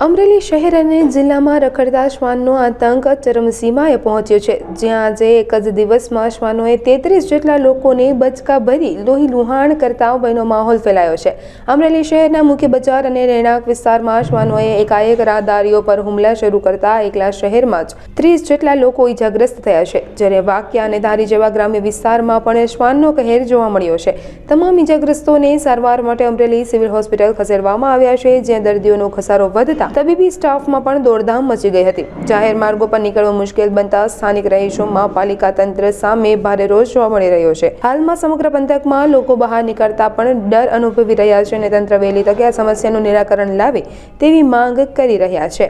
અમરેલી શહેર અને જિલ્લામાં રખડતા શ્વાનનો આતંક ચરમસીમાએ પહોંચ્યો છે, જ્યાં આજે એક જ દિવસમાં શ્વાનોએ 33 જેટલા લોકોને બચકા ભરી લોહી લુહાણ કરતા ભયનો માહોલ ફેલાયો છે। અમરેલી શહેરના મુખ્ય બજાર અને રહેણાંક વિસ્તારમાં શ્વાનોએ એકાએક રાહદારીઓ પર હુમલા શરૂ કરતા એકલા શહેરમાં જ 30 જેટલા લોકો ઇજાગ્રસ્ત થયા છે, જ્યારે વાકિયા અને ધારી જેવા ગ્રામ્ય વિસ્તારમાં પણ શ્વાનનો કહેર જોવા મળ્યો છે। તમામ ઇજાગ્રસ્તોને સારવાર માટે અમરેલી સિવિલ હોસ્પિટલ ખસેડવામાં આવ્યા છે, જ્યાં દર્દીઓનો ખસારો વધતા તબીબી સ્ટાફમાં પણ દોડધામ મચી ગઈ હતી। જાહેર માર્ગો પર નીકળવું મુશ્કેલ બનતા સ્થાનિક રહીશોમાં પાલિકા તંત્ર સામે ભારે રોષ જોવા મળી રહ્યો છે। હાલમાં સમગ્ર પંથકમાં લોકો બહાર નીકળતા પણ ડર અનુભવી રહ્યા છે અને તંત્ર વહેલી તકે આ સમસ્યાનું નિરાકરણ લાવે તેવી માંગ કરી રહ્યા છે।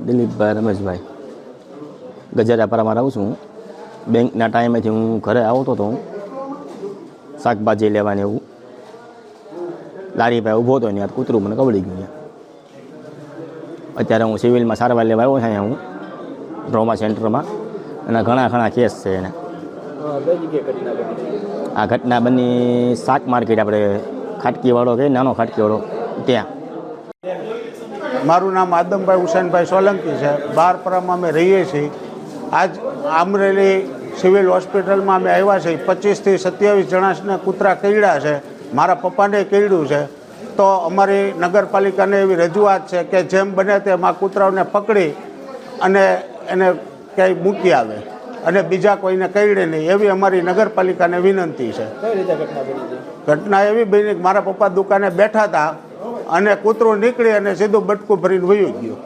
દિલીપભાઈ રમેશભાઈ ગજરાપરામાં રહું છું। બેંકના ટાઈમેથી હું ઘરે આવતો હતો, શાકભાજી લેવાની એવું લારી પાસે ઊભો હતો ને કૂતરું મને કબડી ગયું। અત્યારે હું સિવિલમાં સારવાર લેવા આવ્યો છું અહીંયા હું ડ્રોમા સેન્ટરમાં, અને ઘણા કેસ છે એને। આ ઘટના બની શાક માર્કેટ, આપણે ખાટકીવાળો કે નાનો ખાટકીવાળો ત્યાં। મારું નામ આદમભાઈ હુસેનભાઈ સોલંકી છે। બારપરામાં અમે રહીએ છીએ। આજ અમરેલી સિવિલ હોસ્પિટલમાં અમે આવ્યા છીએ। 25 થી 27 જણાને કૂતરા કરડ્યા છે, મારા પપ્પાને કરડ્યું છે। તો અમારી નગરપાલિકાને એવી રજૂઆત છે કે જેમ બને તેમ આ કૂતરાઓને પકડી અને એને ક્યાંય મૂકી આવે અને બીજા કોઈને કરડે નહીં, એવી અમારી નગરપાલિકાને વિનંતી છે। ઘટના એવી બની કે મારા પપ્પા દુકાને બેઠા હતા અને કૂતરું નીકળી અને સીધું બટકું ભરીને વયું ગયું।